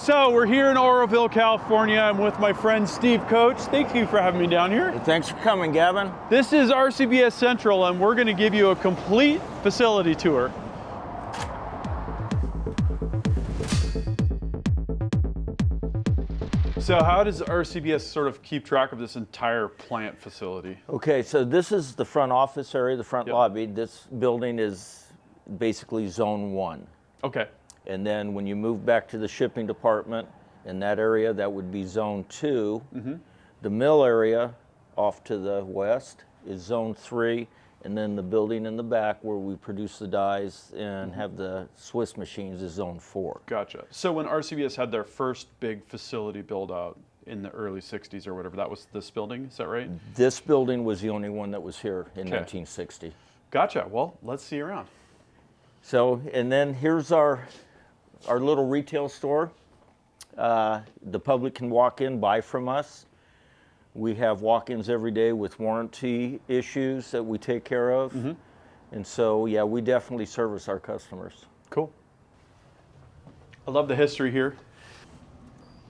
So we're here in Oroville, California. I'm with my friend Steve Coach. Thank you for having me down here. Thanks for coming, Gavin. This is RCBS Central, and we're going to give you a complete facility tour. So how does RCBS sort of keep track of this entire plant facility? Okay, so this is the front office area, the front Yep. lobby. This building is basically zone 1. Okay. And then when you move back to the shipping department in that area, that would be zone 2. Mm-hmm. The mill area off to the west is zone 3. And then the building in the back where we produce the dies and have the Swiss machines is zone 4. Gotcha. So when RCBS had their first big facility build out in the early 60s or whatever, that was this building, is that right? This building was the only one that was here in Okay. 1960. Gotcha. Well, let's see around. So, and then here's our little retail store. The public can walk in, buy from us. We have walk-ins every day with warranty issues that we take care of. Mm-hmm. And so, yeah, we definitely service our customers. Cool. I love the history here.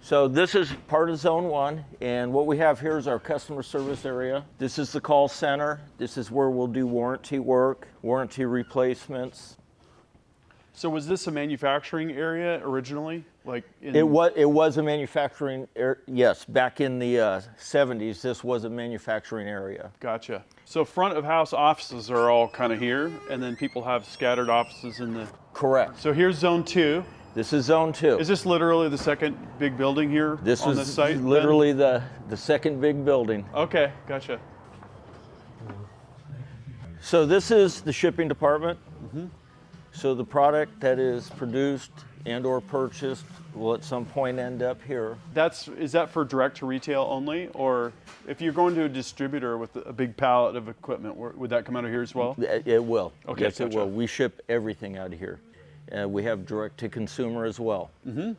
So this is part of Zone 1, and what we have here is our customer service area. This is the call center. This is where we'll do warranty work, warranty replacements. So was this a manufacturing area originally? Like It was a manufacturing area. Yes, back in the 70s, this was a manufacturing area. Gotcha. So front of house offices are all kind of here, and then people have scattered offices in the... Correct. So here's zone 2. This is Zone 2. Is this literally the second big building here This on was this site? literally the second big building. Okay, gotcha. So this is the shipping department. Mm-hmm. So the product that is produced and or purchased will at some point end up here. Is that for direct to retail only, or if you're going to a distributor with a big pallet of equipment, would that come out of here as well? It will. Okay, yes, it gotcha. will. We ship everything out of here. We have direct to consumer as well. Mm-hmm.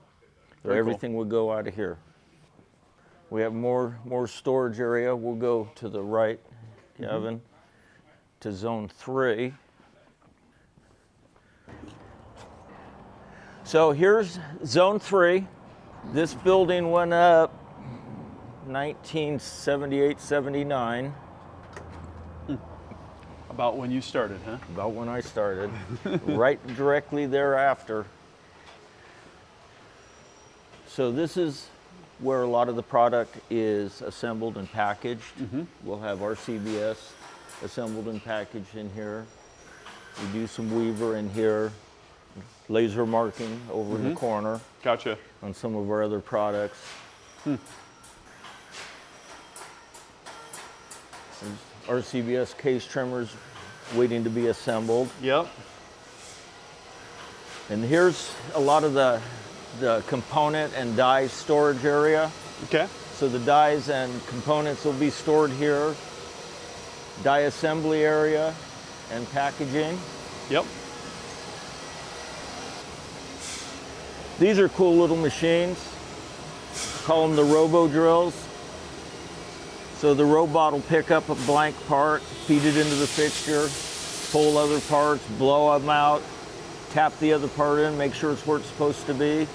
So everything would go out of here. We have more storage area. We'll go to the right, Kevin, to zone 3. So here's zone 3. This building went up 1978, 79. About when you started, huh? About when I started, right directly thereafter. So this is where a lot of the product is assembled and packaged. Mm-hmm. We'll have RCBS assembled and packaged in here. We do some weaver in here, laser marking over in the corner Gotcha. on some of our other products. There's RCBS case trimmers waiting to be assembled. Yep. And here's a lot of the component and die storage area. Okay. So the dies and components will be stored here. Die assembly area and packaging. Yep. These are cool little machines. Call them the robo drills. So the robot will pick up a blank part, feed it into the fixture, pull other parts, blow them out, tap the other part in, make sure it's where it's supposed to be,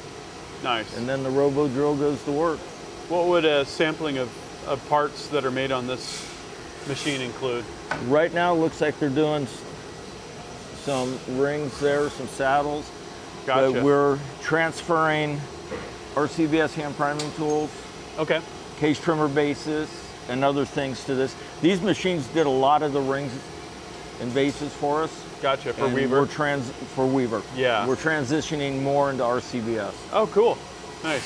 Nice. and then the robo drill goes to work. What would a sampling of parts that are made on this machine include? Right now it looks like they're doing some rings there, some saddles. Gotcha. But we're transferring RCBS hand priming tools, Okay. case trimmer bases, and other things to this. These machines did a lot of the rings and bases for us. Gotcha. For and Weaver. For Weaver. Yeah. We're transitioning more into RCBS. Oh, cool. Nice.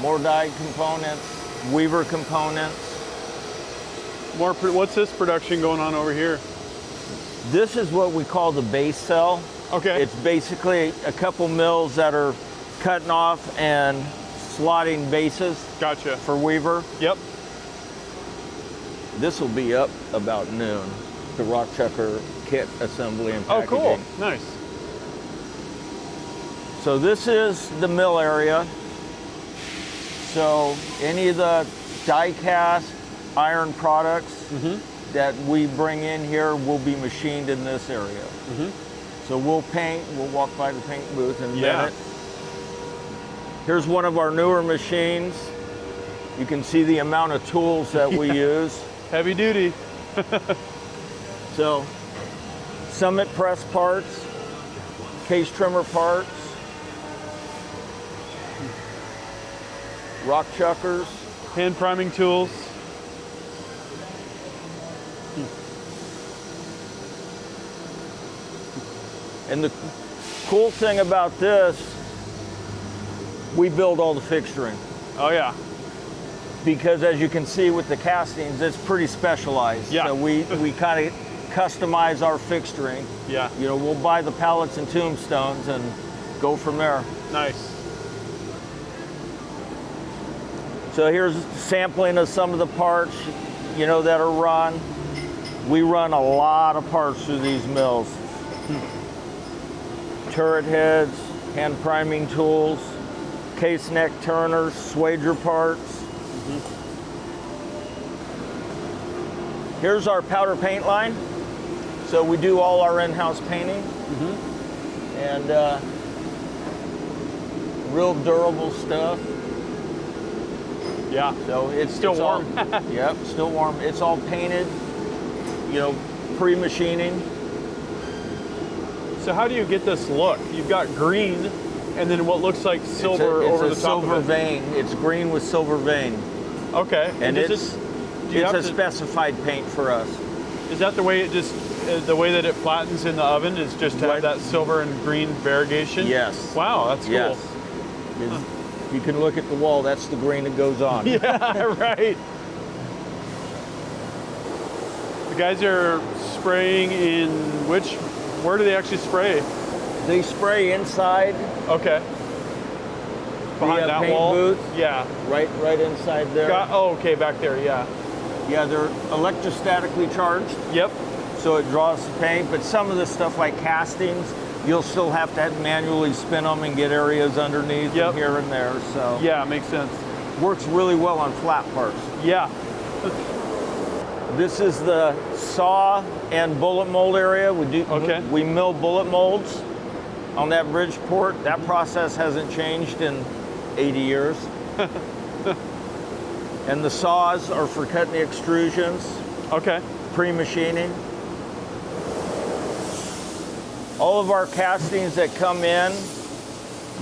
More die components, Weaver components. What's this production going on over here? This is what we call the base cell. Okay. It's basically a couple mills that are cutting off and slotting bases Gotcha. for Weaver. Yep. This will be up about noon. The rock chucker kit assembly and Oh, packaging. cool. Nice. So this is the mill area. So any of the die cast iron products that we bring in here will be machined in this area. So we'll paint, we'll walk by the paint booth in a Yeah. minute. Here's one of our newer machines. You can see the amount of tools that we use. Heavy duty. So, Summit press parts, case trimmer parts, rock chuckers. Hand priming tools. And the cool thing about this, we build all the fixturing. Oh yeah. Because as you can see with the castings, it's pretty specialized. Yeah. So we kind of customize our fixturing. Yeah. You know, we'll buy the pallets and tombstones and go from there. Nice. So here's sampling of some of the parts, you know, that are run. We run a lot of parts through these mills. Turret heads, hand priming tools, case neck turners, swager parts. Here's our powder paint line. So we do all our in-house painting. And real durable stuff. Yeah. So it's Still warm. Yep, still warm. It's all painted, you know, pre-machining. So how do you get this look? You've got green and then what looks like silver over the it's a top silver of it. vein. It's green with silver vein. Okay. And does it's do you have a to- specified paint for us. Is that the way it just, the way that it flattens in the oven is just to Right. have that silver and green variegation? Yes. Wow, that's cool. Yes. You can look at the wall, that's the green that goes on. Yeah, right. The guys are spraying in where do they actually spray? They spray inside Okay. Behind the that paint wall? booth, Yeah. right inside there. Oh, okay, back there, yeah. Yeah, they're electrostatically charged, Yep. so it draws the paint, but some of the stuff like castings, you'll still have to manually spin them and get areas underneath Yep. and here and there, so. Yeah, makes sense. Works really well on flat parts. Yeah. This is the saw and bullet mold area. Okay. We mill bullet molds on that Bridgeport. That process hasn't changed in 80 years. And the saws are for cutting the extrusions, Okay. pre-machining. All of our castings that come in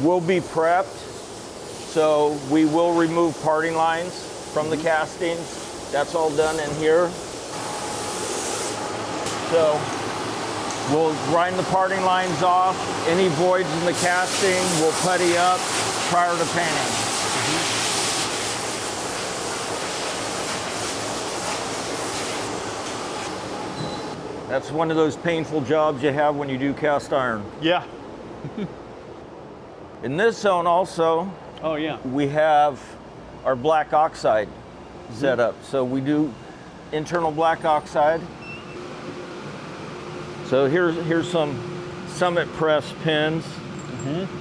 will be prepped. So we will remove parting lines from the castings. That's all done in here. So we'll grind the parting lines off. Any voids in the casting we'll putty up prior to painting. That's one of those painful jobs you have when you do cast iron. Yeah. In this zone also, Oh, yeah. we have our black oxide set up. So we do internal black oxide. So here's some Summit press pins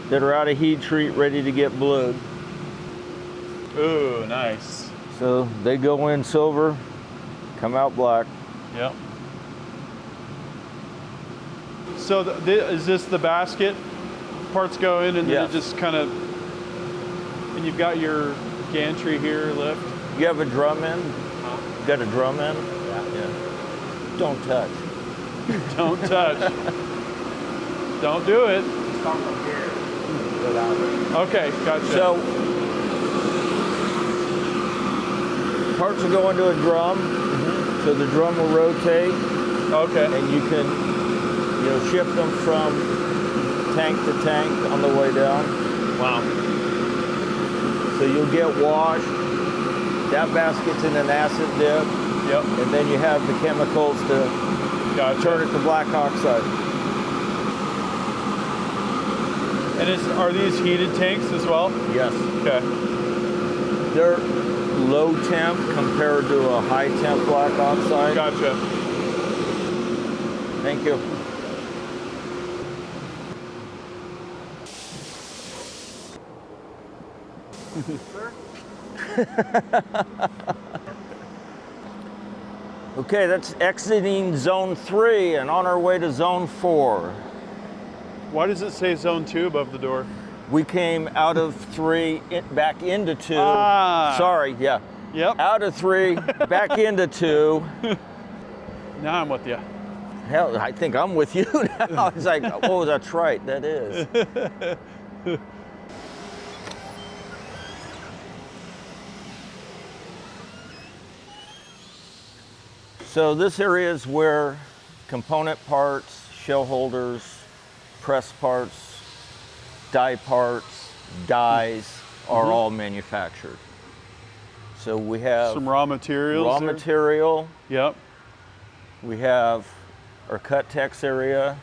that are out of heat treat, ready to get blued. Ooh, nice. So they go in silver, come out black. Yep. So is this the basket? Parts go in and then Yes. it just kind of, and you've got your gantry here lift. You have a drum in? You got a drum in? Yeah. Don't touch. Don't touch. Don't do it. Okay, gotcha. So parts will go into a drum. So the drum will rotate. Okay. And you can, you know, shift them from tank to tank on the way down. Wow. So you'll get washed. That basket's in an acid dip, Yep. and then you have the chemicals to Gotcha. turn it to black oxide. And are these heated tanks as well? Yes. Okay. They're low temp compared to a high temp black oxide. Gotcha. Thank you. Okay, that's exiting zone 3 and on our way to zone 4. Why does it say zone 2 above the door? We came out of 3, back into 2. Ah. Sorry, yeah. Yep. Out of 3, back into 2. Now I'm with you. Hell, I think I'm with you now. It's like, oh, that's right, that is. So this area is where component parts, shell holders, press parts, die parts, dies are all manufactured. So we have Some raw materials. raw there. material. Yep. We have our cut tex area,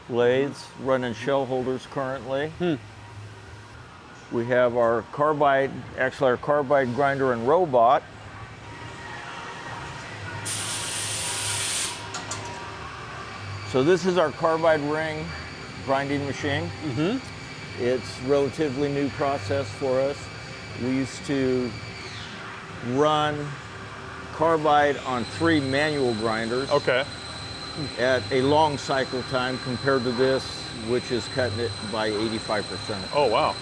lathes, running shell holders currently. We have our carbide, actually our carbide grinder and robot. So this is our carbide ring grinding machine. It's a relatively new process for us. We used to run carbide on 3 manual grinders Okay. at a long cycle time compared to this, which is cutting it by 85%. Oh, wow.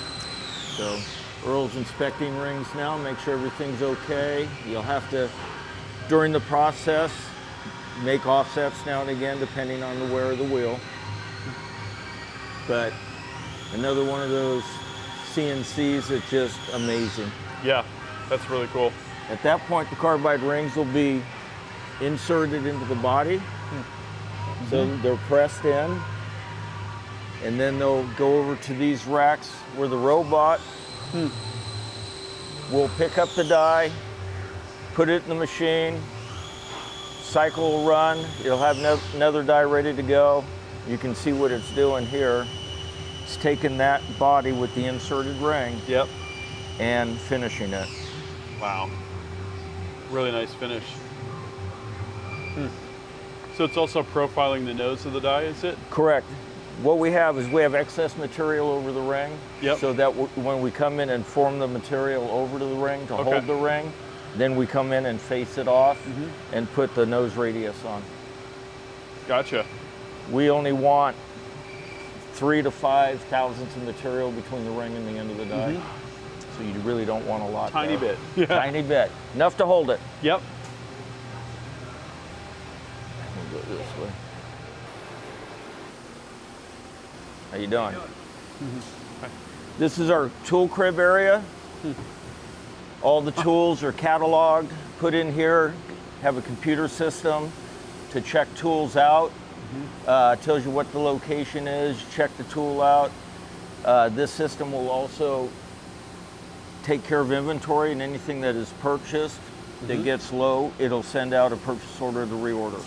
So Earl's inspecting rings now, make sure everything's okay. You'll have to, during the process, make offsets now and again depending on the wear of the wheel. But another one of those CNCs that's just amazing. Yeah, that's really cool. At that point, the carbide rings will be inserted into the body. So they're pressed in. And then they'll go over to these racks where the robot will pick up the die, put it in the machine, cycle will run, it'll have another die ready to go. You can see what it's doing here. It's taking that body with the inserted ring Yep. and finishing it. Wow. Really nice finish. So it's also profiling the nose of the die, is it? Correct. What we have is we have excess material over the ring. Yep. So that when we come in and form the material over to the ring to hold the ring, then we come in and face it off and put the nose radius on. Gotcha. We only want 3 to 5 thousandths of material between the ring and the end of the die. So you really don't want a lot Tiny there. bit. Yeah. Tiny bit. Enough to hold it. Yep. We'll go this way. How you doing? This is our tool crib area. All the tools are cataloged, put in here, have a computer system to check tools out. Tells you what the location is, check the tool out. This system will also take care of inventory and anything that is purchased that gets low, it'll send out a purchase order to reorder.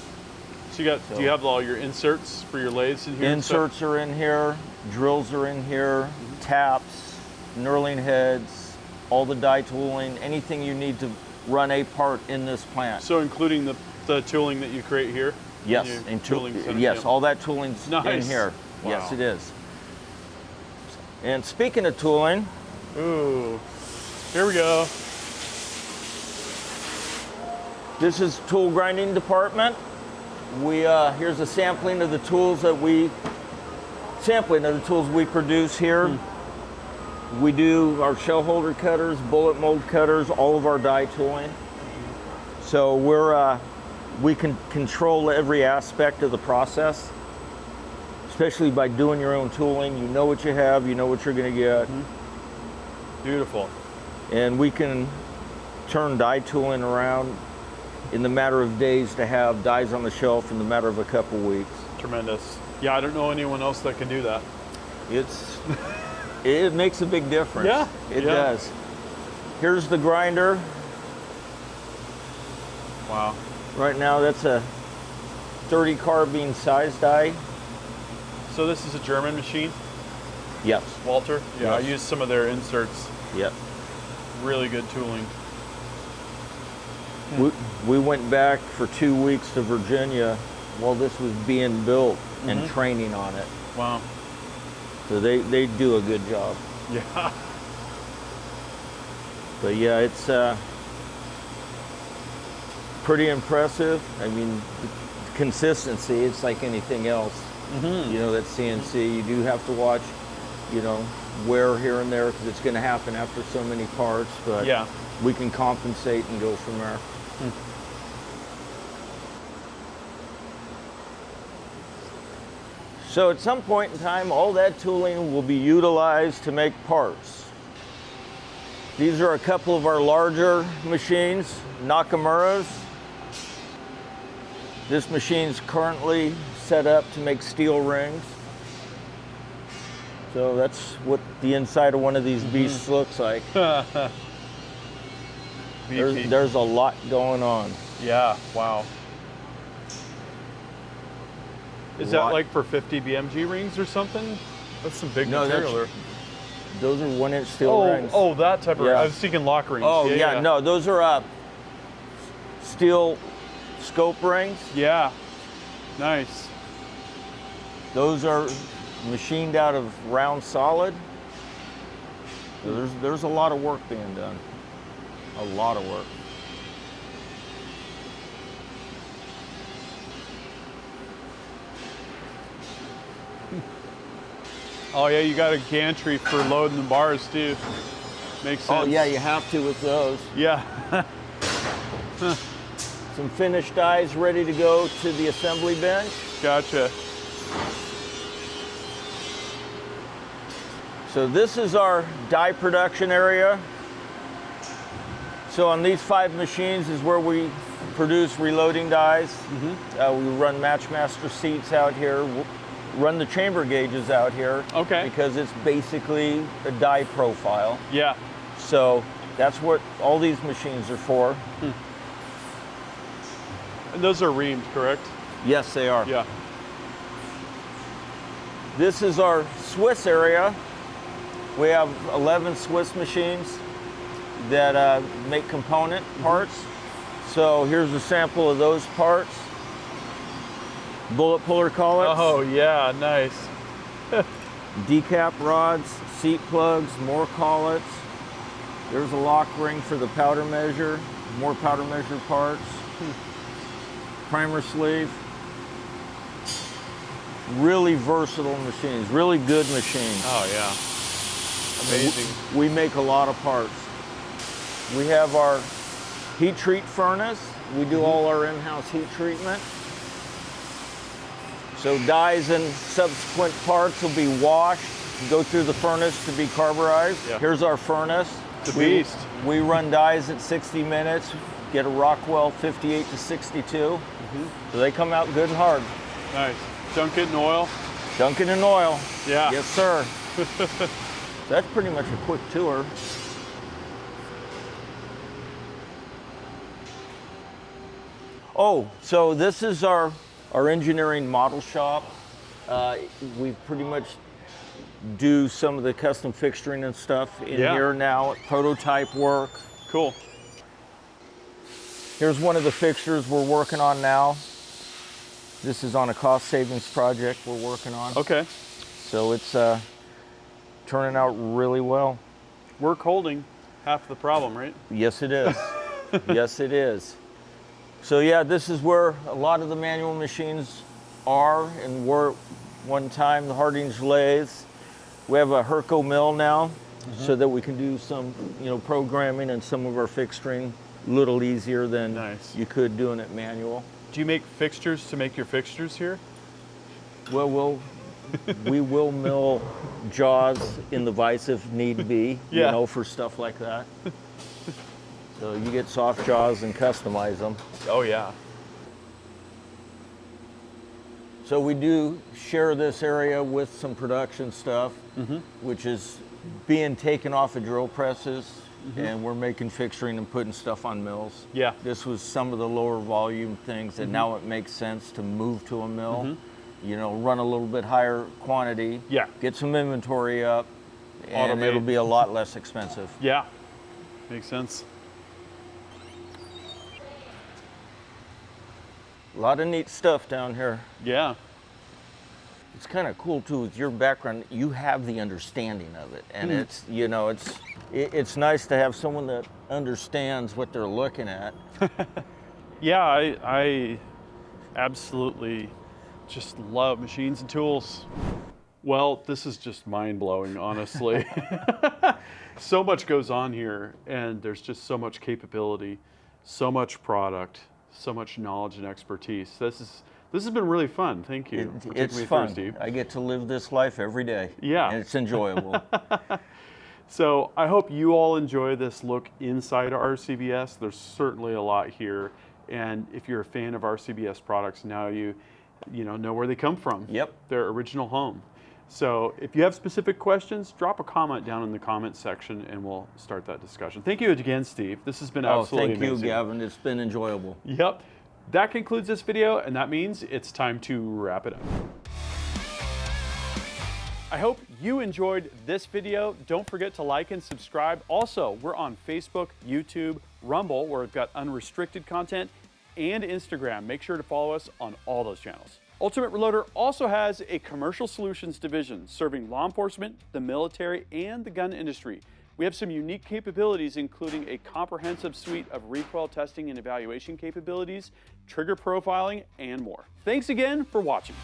So do you have all your inserts for your lathes in here? Inserts are in here, drills are in here, taps, knurling heads, all the die tooling, anything you need to run a part in this plant. So including the tooling that you create here? Yes, In your and tooling center? yes, Yep. all that tooling's in Nice. here. Wow. Yes, it is. And speaking of tooling, Ooh, here we go. this is tool grinding department. Here's a sampling of the tools we produce here. We do our shell holder cutters, bullet mold cutters, all of our die tooling. So we can control every aspect of the process, especially by doing your own tooling. You know what you have, you know what you're going to get. Beautiful. And we can turn die tooling around in the matter of days to have dies on the shelf in the matter of a couple weeks. Tremendous. Yeah, I don't know anyone else that can do that. It makes a big difference. Yeah, It yeah. does. Here's the grinder. Wow. Right now that's a 30 carbine size die. So this is a German machine, Yes. Walter? Yeah, Yes. I used some of their inserts. Yep. Really good tooling. We went back for 2 weeks to Virginia while this was being built and training on it. Wow. So they do a good job. Yeah. But yeah, it's pretty impressive. I mean, the consistency, it's like anything else. You know, that CNC. You do have to watch, you know, wear here and there because it's going to happen after so many parts, but Yeah. we can compensate and go from there. So at some point in time, all that tooling will be utilized to make parts. These are a couple of our larger machines, Nakamura's. This machine's currently set up to make steel rings. So that's what the inside of one of these beasts looks like. There's a lot going on. Yeah, wow. Is that like for 50 BMG rings or something? That's some big material there. Those are 1-inch steel rings. Oh, that type of ring. Yeah. I was thinking lock rings. Oh, yeah, no, those are steel scope rings. Yeah, nice. Those are machined out of round solid. There's a lot of work being done. A lot of work. Oh yeah, you got a gantry for loading the bars too. Makes sense. Oh yeah, you have to with those. Yeah. Some finished dies ready to go to the assembly bench. Gotcha. So this is our die production area. So on these 5 machines is where we produce reloading dies. We run Matchmaster seats out here, run the chamber gauges out here. Okay. Because it's basically a die profile. Yeah. So that's what all these machines are for. And those are reamed, correct? Yes, they are. Yeah. This is our Swiss area. We have 11 Swiss machines that make component parts. So here's a sample of those parts. Bullet puller collets. Oh yeah, nice. Decap rods, seat plugs, more collets. There's a lock ring for the powder measure, more powder measure parts. Primer sleeve. Really versatile machines, really good machines. Oh yeah. Amazing. We make a lot of parts. We have our heat treat furnace. We do all our in-house heat treatment. So dies and subsequent parts will be washed, go through the furnace to be carburized. Yeah. Here's our furnace. The beast. We run dies at 60 minutes, get a Rockwell 58 to 62. So they come out good and hard. Nice. Dunk it in oil. Dunk it in oil. Yeah. Yes, sir. So that's pretty much a quick tour. Oh, so this is our engineering model shop. We pretty much do some of the custom fixturing and stuff in here now, prototype work. Cool. Here's one of the fixtures we're working on now. This is on a cost savings project we're working on. Okay. So it's turning out really well. Work holding, half the problem, right? Yes, it is. Yes, it is. So yeah, this is where a lot of the manual machines are and were one time, the Hardinge lathes. We have a Herco mill now so that we can do some, programming and some of our fixturing a little easier than you could doing it manual. Do you make fixtures to make your fixtures here? Well, we will mill jaws in the vise if need be, for stuff like that. So you get soft jaws and customize them. Oh yeah. So we do share this area with some production stuff, which is being taken off of drill presses, and we're making fixturing and putting stuff on mills. Yeah. This was some of the lower volume things that now it makes sense to move to a mill, run a little bit higher quantity, get some inventory up, and it'll be a lot less expensive. Yeah, makes sense. A lot of neat stuff down here. Yeah. It's kind of cool too with your background. You have the understanding of it, and it's nice to have someone that understands what they're looking at. Yeah, I absolutely just love machines and tools. Well, this is just mind-blowing, honestly. So much goes on here, and there's just so much capability, so much product, so much knowledge and expertise. This has been really fun. Thank you for taking It's me fun. through, Steve. I get to live this life every day. Yeah. And it's enjoyable. So I hope you all enjoy this look inside RCBS. There's certainly a lot here, and if you're a fan of RCBS products, now you know where they come from. Yep. Their original home. So if you have specific questions, drop a comment down in the comment section and we'll start that discussion. Thank you again, Steve. This has been absolutely amazing. Thank you, Gavin. It's been enjoyable. Yep. That concludes this video, and that means it's time to wrap it up. I hope you enjoyed this video. Don't forget to like and subscribe. Also, we're on Facebook, YouTube, Rumble, where we've got unrestricted content, and Instagram. Make sure to follow us on all those channels. Ultimate Reloader also has a commercial solutions division serving law enforcement, the military, and the gun industry. We have some unique capabilities, including a comprehensive suite of recoil testing and evaluation capabilities, trigger profiling, and more. Thanks again for watching.